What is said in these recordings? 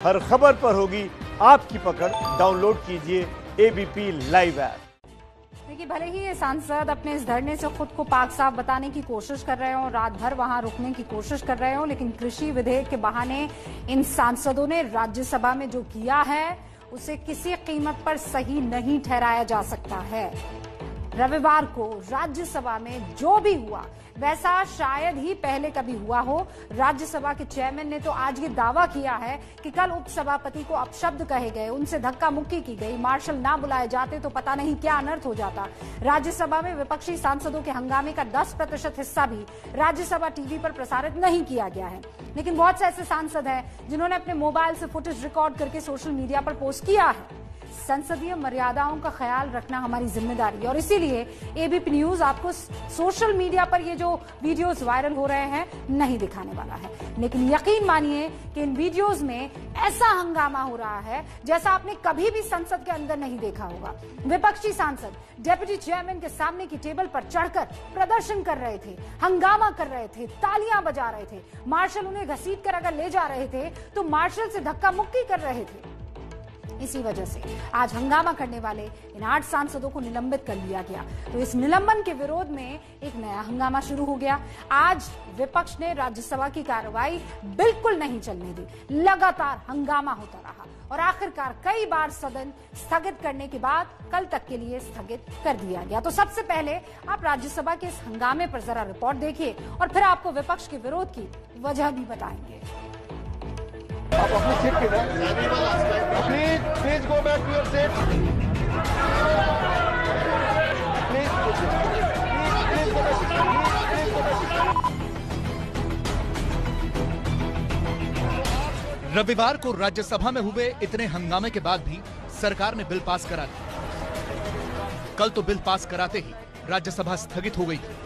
हर खबर पर होगी आपकी पकड़। डाउनलोड कीजिए एबीपी लाइव ऐप। देखिए, भले ही ये सांसद अपने इस धरने से खुद को पाक साफ बताने की कोशिश कर रहे हो, रात भर वहां रुकने की कोशिश कर रहे हो, लेकिन कृषि विधेयक के बहाने इन सांसदों ने राज्यसभा में जो किया है उसे किसी कीमत पर सही नहीं ठहराया जा सकता है। रविवार को राज्यसभा में जो भी हुआ वैसा शायद ही पहले कभी हुआ हो। राज्यसभा के चेयरमैन ने तो आज ये दावा किया है कि कल उपसभापति को अपशब्द कहे गए, उनसे धक्का मुक्की की गई, मार्शल ना बुलाए जाते तो पता नहीं क्या अनर्थ हो जाता। राज्यसभा में विपक्षी सांसदों के हंगामे का 10% हिस्सा भी राज्यसभा टीवी पर प्रसारित नहीं किया गया है, लेकिन बहुत से ऐसे सांसद हैं जिन्होंने अपने मोबाइल से फुटेज रिकॉर्ड करके सोशल मीडिया पर पोस्ट किया है। संसदीय मर्यादाओं का ख्याल रखना हमारी जिम्मेदारी है और इसीलिए एबीपी न्यूज आपको सोशल मीडिया पर ये जो वीडियोस वायरल हो रहे हैं नहीं दिखाने वाला है, लेकिन यकीन मानिए कि इन वीडियोस में ऐसा हंगामा हो रहा है जैसा आपने कभी भी संसद के अंदर नहीं देखा होगा। विपक्षी सांसद डेप्यूटी चेयरमैन के सामने की टेबल पर चढ़कर प्रदर्शन कर रहे थे, हंगामा कर रहे थे, तालियां बजा रहे थे। मार्शल उन्हें घसीट कर अगर ले जा रहे थे तो मार्शल से धक्का मुक्की कर रहे थे। इसी वजह से आज हंगामा करने वाले इन 8 सांसदों को निलंबित कर लिया गया। तो इस निलंबन के विरोध में एक नया हंगामा शुरू हो गया। आज विपक्ष ने राज्यसभा की कार्रवाई बिल्कुल नहीं चलने दी, लगातार हंगामा होता रहा और आखिरकार कई बार सदन स्थगित करने के बाद कल तक के लिए स्थगित कर दिया गया। तो सबसे पहले आप राज्यसभा के इस हंगामे पर जरा रिपोर्ट देखिए और फिर आपको विपक्ष के विरोध की वजह भी बताएंगे। आप अपनी सीट पे जाएं। Please go back to your seat. Please go back. रविवार को राज्यसभा में हुए इतने हंगामे के बाद भी सरकार ने बिल पास करा दिया। कल तो बिल पास कराते ही राज्यसभा स्थगित हो गई थी,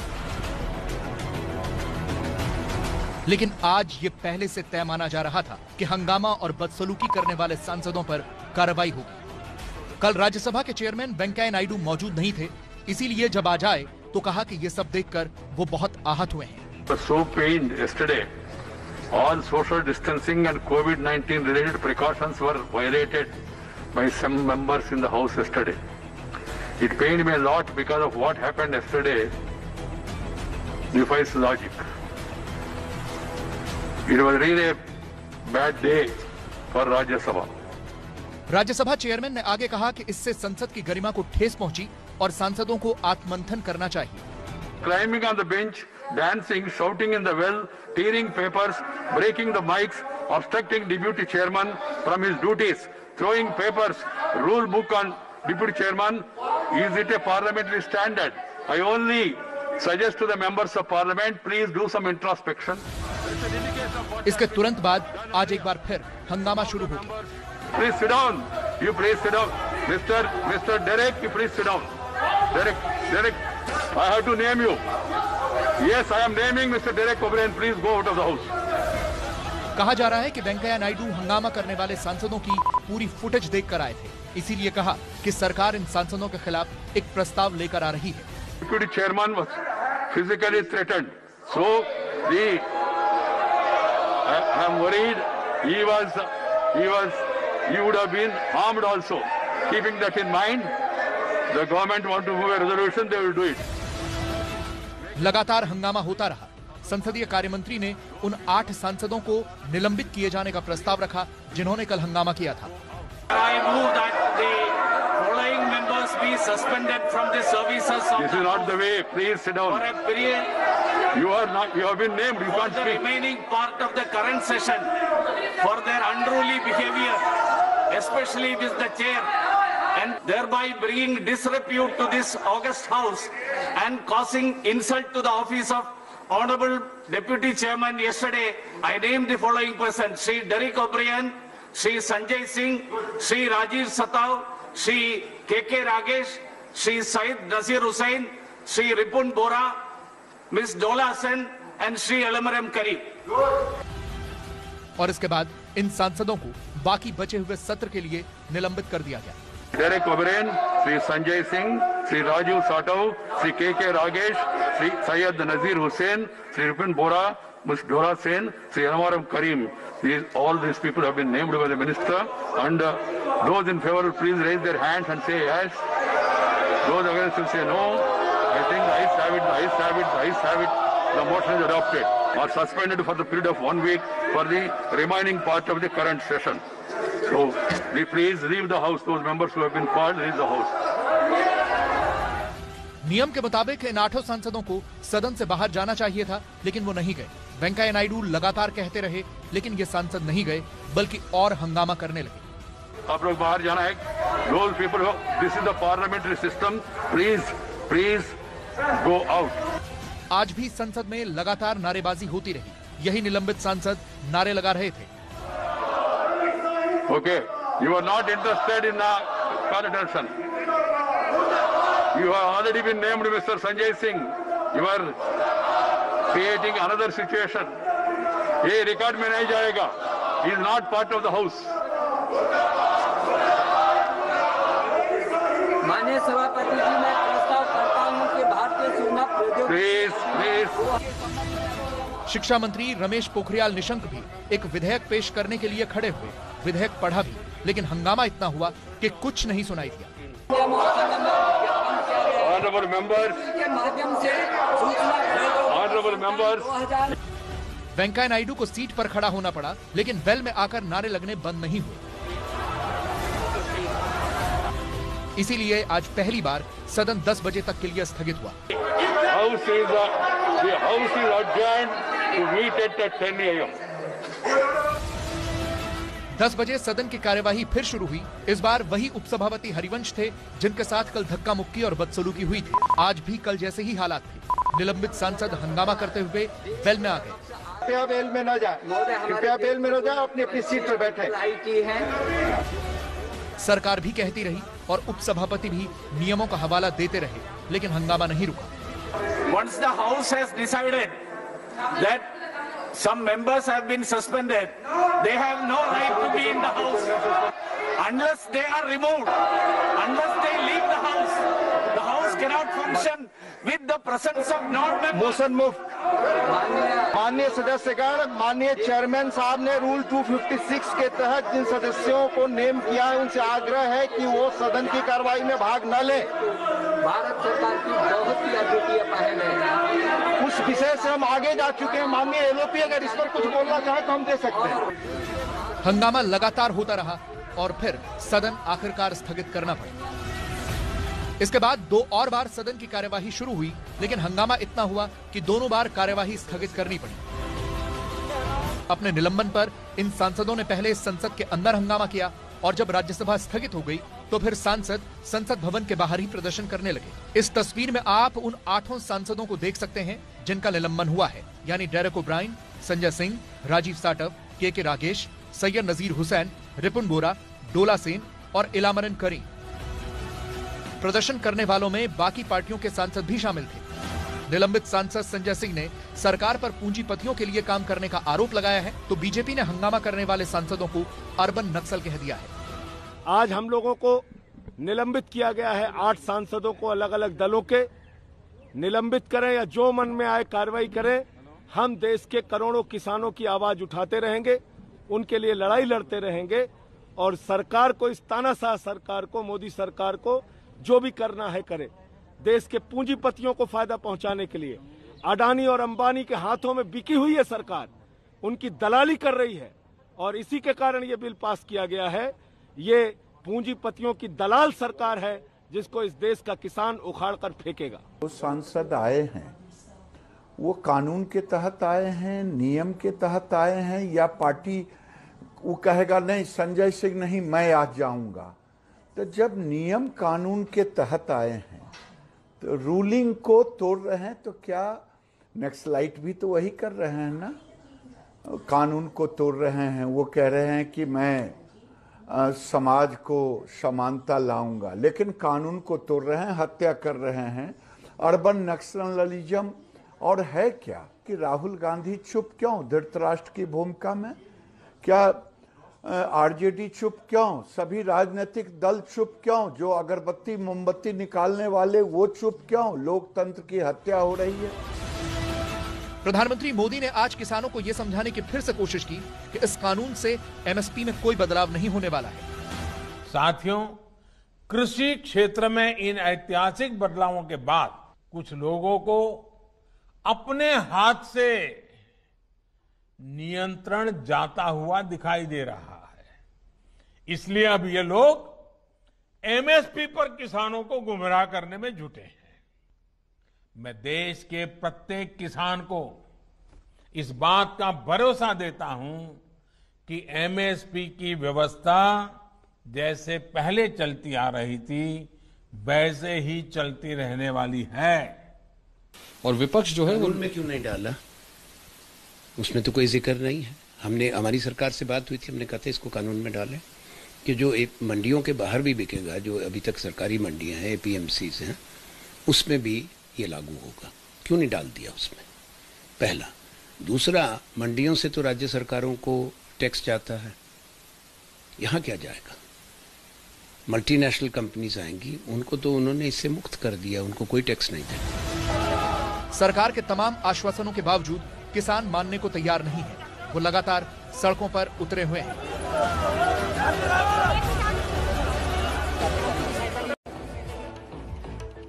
लेकिन आज ये पहले से तय माना जा रहा था कि हंगामा और बदसलूकी करने वाले सांसदों पर कार्रवाई होगी। कल राज्यसभा के चेयरमैन वेंकैया नायडू मौजूद नहीं थे, इसीलिए जब आ जाए तो कहा कि ये सब देखकर वो बहुत आहत हुए हैं। So pained yesterday, all social distancing and COVID-19 related precautions were violated by some members in the House yesterday. It pained me a lot because of what happened yesterday defies logic. It was really a bad day for Rajya Sabha. Rajya Sabha chairman ने आगे कहा कि इससे संसद की गरिमा को ठेस पहुंची और सांसदों को आत्ममंथन करना चाहिए। Climbing on the bench, dancing, shouting in the well, tearing papers, breaking the mics, obstructing deputy chairman from his duties, throwing papers, rule book on deputy chairman. Is it a parliamentary standard? I only suggest to the members of parliament, please do some introspection. इसके तुरंत बाद आज एक बार फिर हंगामा शुरू हो गया। Please sit down. You please sit down. Mr. Derek, you please sit down. Derek, I have to name you. Yes, I am naming Mr. Derek O'Brien. Please go out of the house. कहा जा रहा है कि वेंकैया नायडू हंगामा करने वाले सांसदों की पूरी फुटेज देखकर आए थे, इसीलिए कहा कि सरकार इन सांसदों के खिलाफ एक प्रस्ताव लेकर आ रही है। Deputy chairman was physically threatened. So I am worried he would have been harmed also. Keeping that in mind, the government want to move a resolution, they will do it. लगातार हंगामा होता रहा। संसदीय कार्य मंत्री ने उन 8 सांसदों को निलंबित किए जाने का प्रस्ताव रखा जिन्होंने कल हंगामा किया था। I move that the following members be suspended from the services of This is not the way. Please sit down. for a period You have been named. You for can't the speak. remaining part of the current session for their unruly behavior, especially with the chair, and thereby bringing disrepute to this august house and causing insult to the office of Honorable Deputy Chairman. Yesterday, I named the following person: Sri Derek O'Brien, Sri Sanjay Singh, Sri Rajiv Satav, Sri K.K. Ragesh, Sri Syed Nasir Hussain, Sri Ripun Bora, Ms. Dola Sen and Sri Elamaram Karim. और इसके बाद इन सांसदों को बाकी बचे हुए सत्र के लिए निलंबित कर दिया गया। Derek O'Brien, Sri Sanjay Singh, Sri Rajiv Satav, Sri K.K. Ragesh, Sri Syed Nasir Hussain, Sri Ripun Bora, Ms. Dora Sen, Sri Anwaram Karim. All these people have been named by the minister, and those in favor will please raise their hands and say yes. Those against will say no. I think the ayes have it, the ayes have it, the ayes have it. The motion is adopted or suspended for the period of 1 week for the remaining part of the current session. So, please leave the house. Those members who have been called, leave the house. नियम के मुताबिक इन 8 सांसदों को सदन से बाहर जाना चाहिए था, लेकिन वो नहीं गए। वेंकैया नायडू लगातार कहते रहे, लेकिन ये सांसद नहीं गए, बल्कि और हंगामा करने लगे। आप लोग बाहर जाना है। Those people, this is the parliamentary system. Please go out. आज भी संसद में लगातार नारेबाजी होती रही। यही निलंबित सांसद नारे लगा रहे थे। Okay, you are not interested in coordination. You have already been named, Mr. Sanjay Singh. You are creating another situation. ये रिकॉर्ड में नहीं जाएगा. He is not part of the house. माननीय सभापति जी, मैं प्रस्ताव करता हूं कि भारतीय सूचना प्रौद्योगिकी Please. शिक्षा मंत्री रमेश पोखरियाल निशंक भी एक विधेयक पेश करने के लिए खड़े हुए। विधेयक पढ़ा भी, लेकिन हंगामा इतना हुआ कि कुछ नहीं सुनाई दिया। Honorable members, honorable members. Venkaiah Naidu को सीट पर खड़ा होना पड़ा, लेकिन वेल में आकर नारे लगने बंद नहीं हुए। इसीलिए आज पहली बार सदन 10 बजे तक के लिए स्थगित हुआ। The house is adjourned to meet at 10 a.m. 10 बजे सदन की कार्यवाही फिर शुरू हुई। इस बार वही उपसभापति हरिवंश थे, जिनके साथ कल धक्का मुक्की और बदसलूकी हुई थी। आज भी कल जैसे ही हालात थे। निलंबित सांसद हंगामा करते हुए वेल में आ गए। कृपया बेल में न जाए, कृपया बेल में न जाए, अपनी अपनी सीट पर बैठे। सरकार भी कहती रही और उपसभापति भी नियमों का हवाला देते रहे, लेकिन हंगामा नहीं रुका। Once the House has decided that some members have been suspended, they have no right to be in the House unless they are removed, unless they leave the House. The House cannot function with the presence of non-members. Motion move. माननीय सदस्यगण, माननीय chairman साहब ने rule 256 के तहत जिन सदस्यों को name किया है, उनसे आग्रह है कि वो सदन की कार्रवाई में भाग न लें। भारत सरकार की बहुत ही अद्वितीय पहल है। उस विषय से हम आगे जा चुके हैं। माननीय एलओपी अगर इस पर कुछ बोलना चाहे तो हम दे सकते हैं। हंगामा लगातार होता रहा और फिर सदन आखिरकार स्थगित करना पड़ा। इसके बाद 2 और बार सदन की कार्यवाही शुरू हुई, लेकिन हंगामा इतना हुआ कि दोनों बार कार्यवाही स्थगित करनी पड़ी। अपने निलंबन पर इन सांसदों ने पहले संसद के अंदर हंगामा किया और जब राज्यसभा स्थगित हो गई तो फिर सांसद संसद भवन के बाहर ही प्रदर्शन करने लगे। इस तस्वीर में आप उन 8 सांसदों को देख सकते हैं जिनका निलंबन हुआ है, यानी डेरेक ओब्रायन, संजय सिंह, राजीव साटव, के रागेश, सैयद नजीर हुसैन, रिपुन बोरा, डोला सेन और इलामरन करीम। प्रदर्शन करने वालों में बाकी पार्टियों के सांसद भी शामिल थे। निलंबित सांसद संजय सिंह ने सरकार पर पूंजीपतियों के लिए काम करने का आरोप लगाया है, तो बीजेपी ने हंगामा करने वाले सांसदों को अर्बन नक्सल कह दिया है। आज हम लोगों को निलंबित किया गया है। 8 सांसदों को अलग अलग दलों के निलंबित करें या जो मन में आए कार्रवाई करें, हम देश के करोड़ों किसानों की आवाज उठाते रहेंगे, उनके लिए लड़ाई लड़ते रहेंगे और सरकार को, इस तानाशाह सरकार को, मोदी सरकार को जो भी करना है करे। देश के पूंजीपतियों को फायदा पहुंचाने के लिए अडानी और अंबानी के हाथों में बिकी हुई है सरकार, उनकी दलाली कर रही है और इसी के कारण ये बिल पास किया गया है। ये पूंजीपतियों की दलाल सरकार है जिसको इस देश का किसान उखाड़ कर फेंकेगा। वो सांसद आए हैं, वो कानून के तहत आए हैं, नियम के तहत आए हैं, या पार्टी वो कहेगा नहीं संजय सिंह नहीं मैं आज जाऊंगा। तो जब नियम कानून के तहत आए हैं तो रूलिंग को तोड़ रहे हैं, तो क्या नक्सलाइट भी तो वही कर रहे हैं ना, कानून को तोड़ रहे हैं। वो कह रहे हैं कि मैं समाज को समानता लाऊंगा, लेकिन कानून को तोड़ रहे हैं, हत्या कर रहे हैं, अर्बन नक्सलिज्म। और है क्या कि राहुल गांधी चुप क्यों धृतराष्ट्र की भूमिका में? क्या आरजेडी चुप क्यों? सभी राजनीतिक दल चुप क्यों? जो अगरबत्ती मोमबत्ती निकालने वाले वो चुप क्यों? लोकतंत्र की हत्या हो रही है। प्रधानमंत्री मोदी ने आज किसानों को यह समझाने की फिर से कोशिश की कि इस कानून से एमएसपी में कोई बदलाव नहीं होने वाला है। साथियों, कृषि क्षेत्र में इन ऐतिहासिक बदलावों के बाद कुछ लोगों को अपने हाथ से नियंत्रण जाता हुआ दिखाई दे रहा है। इसलिए अब ये लोग एमएसपी पर किसानों को गुमराह करने में जुटे हैं। मैं देश के प्रत्येक किसान को इस बात का भरोसा देता हूं कि एमएसपी की व्यवस्था जैसे पहले चलती आ रही थी वैसे ही चलती रहने वाली है। और विपक्ष जो है कानून में क्यों नहीं डाला? उसमें तो कोई जिक्र नहीं है। हमारी सरकार से बात हुई थी, हमने कहा था इसको कानून में डालें कि जो एक मंडियों के बाहर भी बिकेगा, जो अभी तक सरकारी मंडियां हैं, एपीएमसीज हैं, उसमें भी ये लागू होगा। क्यों नहीं डाल दिया उसमें? पहला। दूसरा, मंडियों से तो राज्य सरकारों को टैक्स जाता है, यहां क्या जाएगा? मल्टीनेशनल कंपनीज आएंगी, उनको तो उन्होंने इससे मुक्त कर दिया, उनको कोई टैक्स नहीं देगा। सरकार के तमाम आश्वासनों के बावजूद किसान मानने को तैयार नहीं है। वो लगातार सड़कों पर उतरे हुए हैं।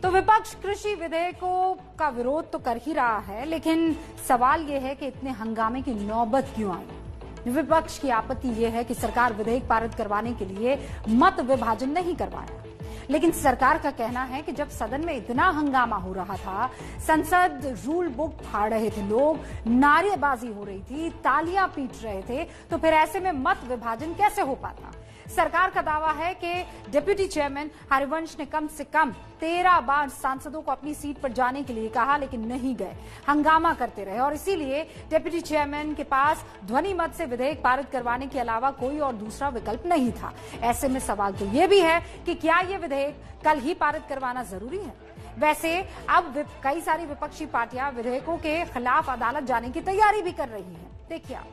तो विपक्ष कृषि विधेयकों का विरोध तो कर ही रहा है, लेकिन सवाल यह है कि इतने हंगामे की नौबत क्यों आई? विपक्ष की आपत्ति यह है कि सरकार विधेयक पारित करवाने के लिए मत विभाजन नहीं करवाया, लेकिन सरकार का कहना है कि जब सदन में इतना हंगामा हो रहा था, संसद रूल बुक फाड़ रहे थे लोग, नारेबाजी हो रही थी, तालियां पीट रहे थे, तो फिर ऐसे में मत विभाजन कैसे हो पाता? सरकार का दावा है कि डिप्टी चेयरमैन हरिवंश ने कम से कम 13 बार सांसदों को अपनी सीट पर जाने के लिए कहा, लेकिन नहीं गए, हंगामा करते रहे और इसीलिए डिप्टी चेयरमैन के पास ध्वनि मत से विधेयक पारित करवाने के अलावा कोई और दूसरा विकल्प नहीं था। ऐसे में सवाल तो ये भी है कि क्या ये विधेयक कल ही पारित करवाना जरूरी है? वैसे अब कई सारी विपक्षी पार्टियां विधेयकों के खिलाफ अदालत जाने की तैयारी भी कर रही हैं। देखिए आप।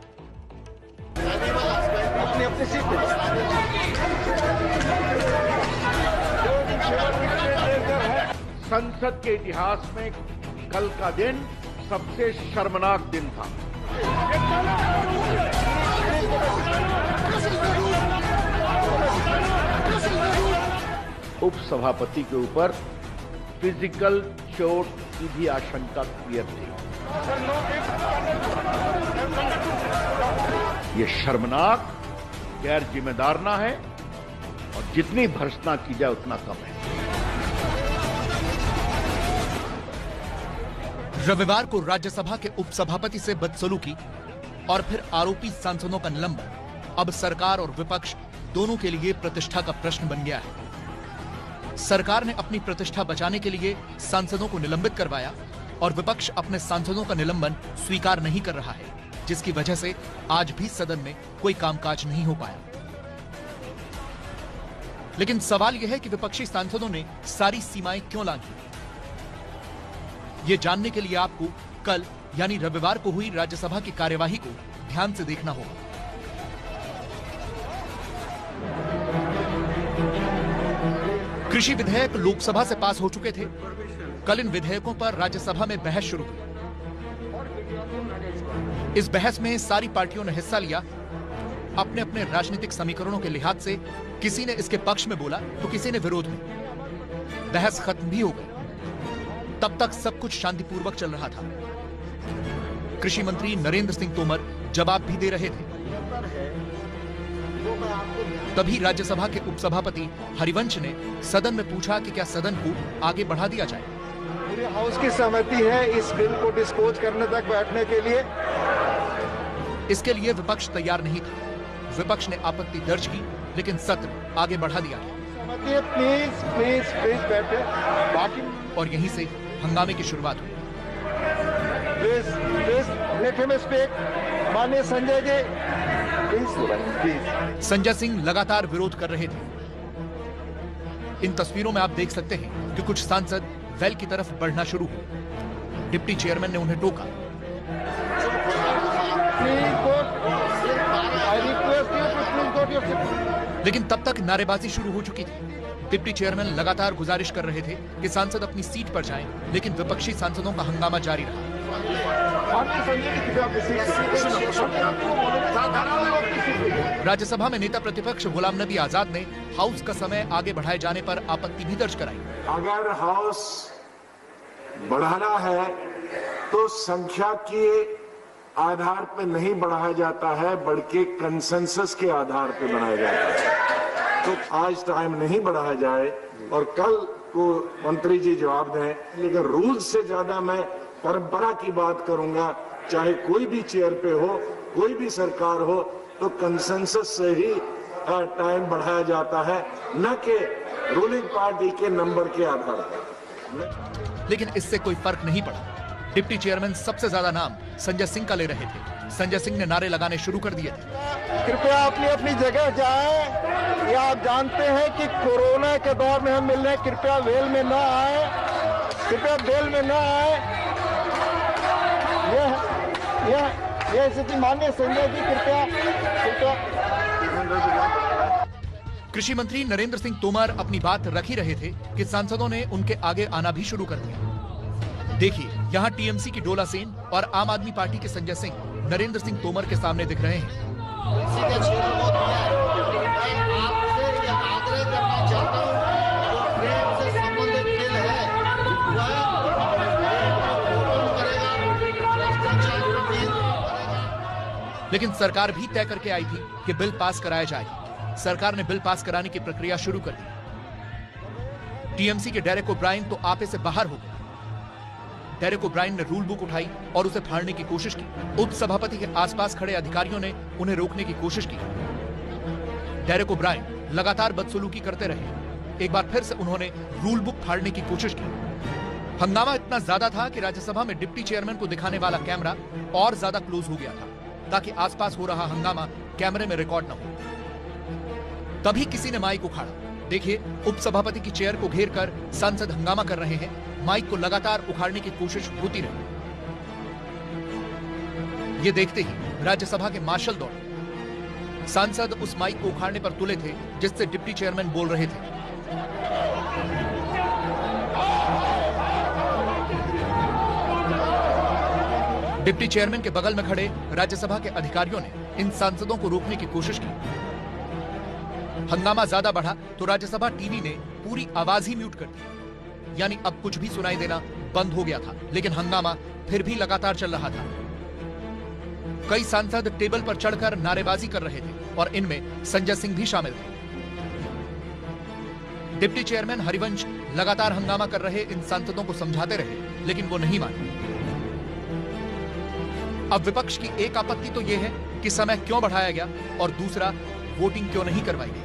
संसद के इतिहास में कल का दिन सबसे शर्मनाक दिन था। उपसभापति के ऊपर फिजिकल चोट की भी आशंका क्लियर थी। ये शर्मनाक, गैर जिम्मेदाराना है और जितनी भर्त्सना की जाए उतना कम है। रविवार को राज्यसभा के उपसभापति से बदसलूकी और फिर आरोपी सांसदों का निलंबन अब सरकार और विपक्ष दोनों के लिए प्रतिष्ठा का प्रश्न बन गया है। सरकार ने अपनी प्रतिष्ठा बचाने के लिए सांसदों को निलंबित करवाया और विपक्ष अपने सांसदों का निलंबन स्वीकार नहीं कर रहा है, जिसकी वजह से आज भी सदन में कोई कामकाज नहीं हो पाया। लेकिन सवाल यह है कि विपक्षी सांसदों ने सारी सीमाएं क्यों लांघी? ये जानने के लिए आपको कल यानी रविवार को हुई राज्यसभा की कार्यवाही को ध्यान से देखना होगा। कृषि विधेयक लोकसभा से पास हो चुके थे। कल इन विधेयकों पर राज्यसभा में बहस शुरू हुई। इस बहस में सारी पार्टियों ने हिस्सा लिया। अपने अपने राजनीतिक समीकरणों के लिहाज से किसी ने इसके पक्ष में बोला तो किसी ने विरोध में। बहस खत्म भी हो गई। तब तक सब कुछ शांतिपूर्वक चल रहा था। कृषि मंत्री नरेंद्र सिंह तोमर जवाब भी दे रहे थे। तभी राज्यसभा के उपसभापति हरिवंश ने सदन में पूछा कि क्या सदन को आगे बढ़ा दिया जाए। पूरे हाउस की सहमति है इस बिल को डिस्पोज करने तक बैठने के लिए। इसके लिए विपक्ष तैयार नहीं था। विपक्ष ने आपत्ति दर्ज की, लेकिन सत्र आगे बढ़ा दिया गया। प्लीज प्लीज प्लीज बैठे। बाकी और यहीं से हंगामे की शुरुआत हुई। Please please let him speak. माननीय संजय जी प्लीज। संजय सिंह लगातार विरोध कर रहे थे। इन तस्वीरों में आप देख सकते हैं कि कुछ सांसद वेल की तरफ बढ़ना शुरू हुए। डिप्टी चेयरमैन ने उन्हें टोका। लेकिन तब तक नारेबाजी शुरू हो चुकी थी। डिप्टी चेयरमैन लगातार गुजारिश कर रहे थे कि सांसद अपनी सीट पर जाएं, लेकिन विपक्षी सांसदों का हंगामा जारी रहा। राज्यसभा में नेता प्रतिपक्ष गुलाम नबी आजाद ने हाउस का समय आगे बढ़ाए जाने पर आपत्ति भी दर्ज कराई। अगर हाउस बढ़ाना है तो संख्या के आधार पर नहीं बढ़ाया जाता है, बल्कि कंसेंसस के आधार पर बनाया जाता है। तो आज टाइम नहीं बढ़ाया जाए और कल को मंत्री जी जवाब दें, लेकिन रूल्स से ज्यादा मैं परंपरा की बात करूंगा। चाहे कोई भी चेयर पे हो, कोई भी सरकार हो, तो कंसेंसस से ही टाइम बढ़ाया जाता है, न कि रूलिंग पार्टी के नंबर के आधार पर। लेकिन इससे कोई फर्क नहीं पड़ा। डिप्टी चेयरमैन सबसे ज्यादा नाम संजय सिंह का ले रहे थे। संजय सिंह ने नारे लगाने शुरू कर दिए थे, कृपया अपनी अपनी जगह जाएं। ये आप जानते हैं कि कोरोना के दौर में हम मिल रहे हैं, कृपया वेल में न आए, कृपया वेल में न आए। यह स्थिति माननीय संजय जी कृपया। कृषि मंत्री नरेंद्र सिंह तोमर अपनी बात रख ही रहे थे कि सांसदों ने उनके आगे आना भी शुरू कर दिया। देखिए, यहाँ टीएमसी की डोला सेन और आम आदमी पार्टी के संजय सिंह नरेंद्र सिंह तोमर के सामने दिख रहे हैं। लेकिन सरकार भी तय करके आई थी कि बिल पास कराया जाएगा। सरकार ने बिल पास कराने की प्रक्रिया शुरू कर दी। टीएमसी के डेरेक ओब्रायन तो आपे से बाहर हो गए। डेरेक ओब्रायन ने रूल बुक उठाई और उसे फाड़ने की कोशिश की। उपसभापति के आसपास खड़े अधिकारियों ने उन्हें रोकने की कोशिश की। डेरेक ओब्रायन लगातार बदसलूकी करते रहे। एक बार फिर से उन्होंने रूल बुक फाड़ने की कोशिश की। हंगामा इतना ज्यादा था कि राज्यसभा में डिप्टी चेयरमैन को दिखाने वाला कैमरा और ज्यादा क्लोज हो गया था, ताकि आसपास हो रहा हंगामा कैमरे में रिकॉर्ड न हो। तभी किसी ने माइक उखाड़ा। देखिए, उपसभापति की चेयर को घेरकर सांसद हंगामा कर रहे हैं। माइक को लगातार उखाड़ने की कोशिश होती रही। ये देखते ही राज्यसभा के मार्शल दौड़े। सांसद उस माइक को उखाड़ने पर तुले थे जिससे डिप्टी चेयरमैन बोल रहे थे। डिप्टी चेयरमैन के बगल में खड़े राज्यसभा के अधिकारियों ने इन सांसदों को रोकने की कोशिश की। हंगामा ज्यादा बढ़ा तो राज्यसभा टीवी ने पूरी आवाज ही म्यूट कर दी, यानी अब कुछ भी सुनाई देना बंद हो गया था। लेकिन हंगामा फिर भी लगातार चल रहा था। कई सांसद टेबल पर चढ़कर नारेबाजी कर रहे थे और इनमें संजय सिंह भी शामिल थे। डिप्टी चेयरमैन हरिवंश लगातार हंगामा कर रहे इन सांसदों को समझाते रहे, लेकिन वो नहीं माने। अब विपक्ष की एक आपत्ति तो यह है कि समय क्यों बढ़ाया गया और दूसरा, वोटिंग क्यों नहीं करवाई गई।